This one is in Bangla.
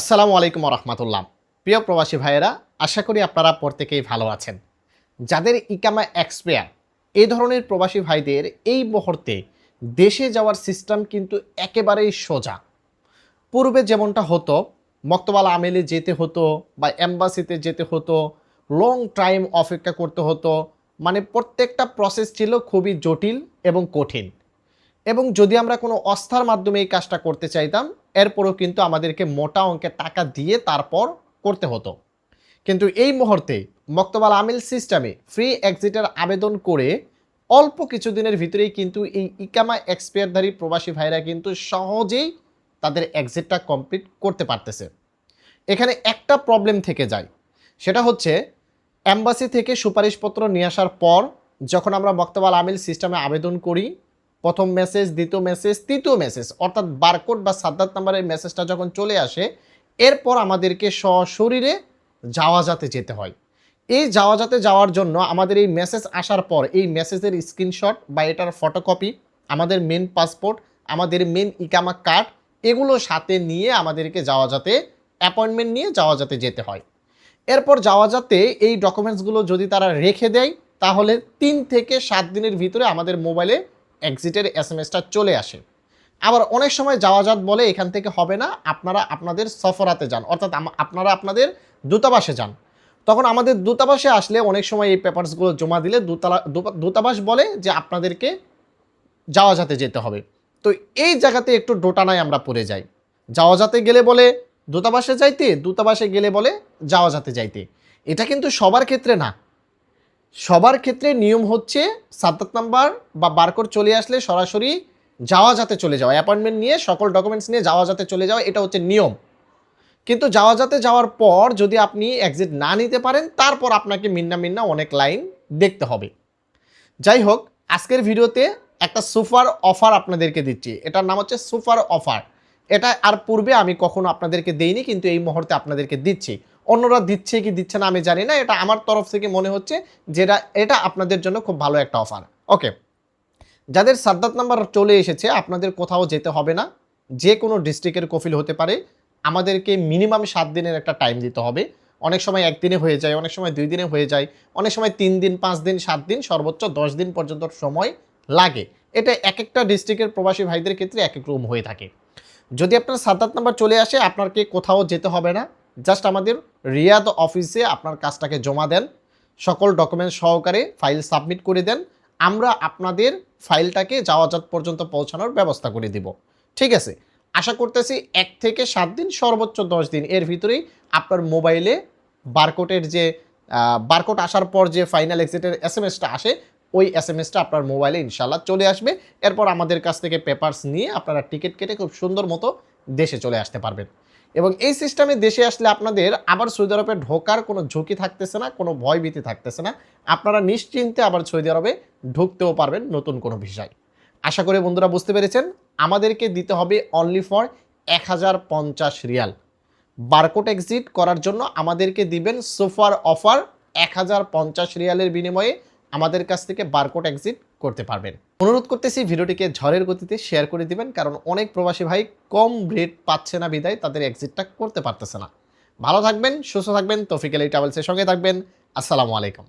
আসসালামু আলাইকুম রহমতুল্লাহ। প্রিয় প্রবাসী ভাইয়েরা, আশা করি আপনারা প্রত্যেকেই ভালো আছেন। যাদের ইকামা এক্সপায়ার, এই ধরনের প্রবাসী ভাইদের এই মুহূর্তে দেশে যাওয়ার সিস্টেম কিন্তু একেবারেই সোজা। পূর্বে যেমনটা হতো, মক্তবাল আমেলে যেতে হতো বা এম্বাসিতে যেতে হতো, লং টাইম অপেক্ষা করতে হতো, মানে প্রত্যেকটা প্রসেস ছিল খুবই জটিল এবং কঠিন। এবং যদি আমরা কোনো অস্থার মাধ্যমে এই কাজটা করতে চাইতাম, এরপরও কিন্তু আমাদেরকে মোটা অঙ্কের টাকা দিয়ে তারপর করতে হতো। কিন্তু এই মুহূর্তে মক্তবাল আমিল সিস্টেমে ফ্রি এক্সিটের আবেদন করে অল্প কিছুদিনের ভিতরেই কিন্তু এই ইকামা এক্সপায়ারধারী প্রবাসী ভাইরা কিন্তু সহজেই তাদের এক্সিটটা কমপ্লিট করতে পারতেছে। এখানে একটা প্রবলেম থেকে যায়, সেটা হচ্ছে এম্বাসি থেকে সুপারিশপত্র নিয়ে আসার পর যখন আমরা মক্তবাল আমিল সিস্টেমে আবেদন করি, প্রথম মেসেজ, দ্বিতীয় মেসেজ, তৃতীয় মেসেজ, অর্থাৎ বারকোড বা সাদ্দাত নাম্বারের মেসেজটা যখন চলে আসে, এরপর আমাদেরকে সশরীরে জাওয়াজাতে যেতে হয়। এই জাওয়াজাতে যাওয়ার জন্য আমাদের এই মেসেজ আসার পর এই মেসেজের স্ক্রিনশট বা এটার ফটোকপি, আমাদের মেন পাসপোর্ট, আমাদের মেন ইকামা কার্ড, এগুলো সাথে নিয়ে আমাদেরকে জাওয়াজাতে অ্যাপয়েন্টমেন্ট নিয়ে জাওয়াজাতে যেতে হয়। এরপর জাওয়াজাতে এই ডকুমেন্টসগুলো যদি তারা রেখে দেয়, তাহলে 3 থেকে 7 দিনের ভিতরে আমাদের মোবাইলে এক্সিটের এসএমএসটা চলে আসে। আবার অনেক সময় জাওয়াজাত বলে এখান থেকে হবে না, আপনারা আপনাদের সফরাতে যান, অর্থাৎ আপনারা আপনাদের দূতাবাসে যান। তখন আমাদের দূতাবাসে আসলে অনেক সময় এই পেপারসগুলো জমা দিলে দূতাবাস বলে যে আপনাদেরকে জাওয়াজাতে যেতে হবে। তো এই জায়গাতে একটু ডোটানায় আমরা পড়ে যাই। জাওয়াজাতে গেলে বলে দূতাবাসে যাইতে, দূতাবাসে গেলে বলে জাওয়াজাতে যাইতে। এটা কিন্তু সবার ক্ষেত্রে না। সবার ক্ষেত্রে নিয়ম হচ্ছে সাদ্দাত নাম্বার বা বারকোড চলে আসলে সরাসরি জাওয়াজাতে চলে যাওয়া, অ্যাপয়েন্টমেন্ট নিয়ে সকল ডকুমেন্টস নিয়ে জাওয়াজাতে চলে যাওয়া, এটা হচ্ছে নিয়ম। কিন্তু জাওয়াজাতে যাওয়ার পর যদি আপনি এক্সিট না নিতে পারেন, তারপর আপনাকে মিন্না অনেক লাইন দেখতে হবে। যাই হোক, আজকের ভিডিওতে একটা সুপার অফার আপনাদেরকে দিচ্ছি। এটার নাম হচ্ছে সুপার অফার। এটা আর পূর্বে আমি কখনো আপনাদেরকে দেইনি, কিন্তু এই মুহূর্তে আপনাদেরকে দিচ্ছি। অন্যরা দিচ্ছে কি দিচ্ছে না আমি জানি না, এটা আমার তরফ থেকে মনে হচ্ছে যে এটা আপনাদের জন্য খুব ভালো একটা অফার। ওকে, যাদের সাদ্দাত নাম্বার চলে এসেছে, আপনাদের কোথাও যেতে হবে না। যে কোনো ডিস্ট্রিক্টের কফিল হতে পারে। আমাদেরকে মিনিমাম 7 দিনের একটা টাইম দিতে হবে। অনেক সময় 1 দিনে হয়ে যায়, অনেক সময় 2 দিনে হয়ে যায়, অনেক সময় 3 দিন, 5 দিন, 7 দিন, সর্বোচ্চ 10 দিন পর্যন্ত সময় লাগে। এটা এক একটা ডিস্ট্রিক্টের প্রবাসী ভাইদের ক্ষেত্রে এক এক রকম হয়ে থাকে। যদি আপনার সাদ্দাত নাম্বার চলে আসে, আপনাকে কোথাও যেতে হবে না। জাস্ট আমাদের রিয়াদ অফিসে আপনার কাজটাকে জমা দেন, সকল ডকুমেন্ট সহকারে ফাইল সাবমিট করে দেন। আমরা আপনাদের ফাইলটাকে জাওয়াজাত পর্যন্ত পৌঁছানোর ব্যবস্থা করে দিব। ঠিক আছে, আশা করতেছি 1 থেকে 7 দিন, সর্বোচ্চ 10 দিন এর ভিতরেই আপনার মোবাইলে বারকোডের যে বারকোড আসার পর যে ফাইনাল এক্সিটের এসএমএসটা আসে, ওই এসএমএসটা আপনার মোবাইলে ইনশাল্লাহ চলে আসবে। এরপর আমাদের কাছ থেকে পেপারস নিয়ে আপনারা টিকিট কেটে খুব সুন্দর মতো দেশে চলে আসতে পারবেন। এবং এই সিস্টেমে দেশে আসলে আপনাদের আবার সৌদি আরবে ঢোকার কোনো ঝুঁকি থাকতেছে না, কোনো ভয়ভীতি থাকতেছে না। আপনারা নিশ্চিন্তে আবার সৌদি আরবে ঢুকতেও পারবেন নতুন কোনো ভিসায়। আশা করি বন্ধুরা বুঝতে পেরেছেন। আমাদেরকে দিতে হবে only for 1050 Real. Barcode exit করার জন্য আমাদেরকে দিবেন সুপার অফার। 1050 রিয়ালের বিনিময়ে আমাদের কাছ থেকে বারকোড এক্সিট করতে পারবেন। অনুরোধ করতেছি ভিডিওটিকে ঝড়ের গতিতে শেয়ার করে দিবেন, কারণ অনেক প্রবাসী ভাই কম রেট পাচ্ছে না বিদায় তাদের এক্সিটটা করতে পারতেছে না। ভালো থাকবেন, সুস্থ থাকবেন, তৌফিক আলী ট্রাভেলসের সঙ্গে থাকবেন। আসসালামু আলাইকুম।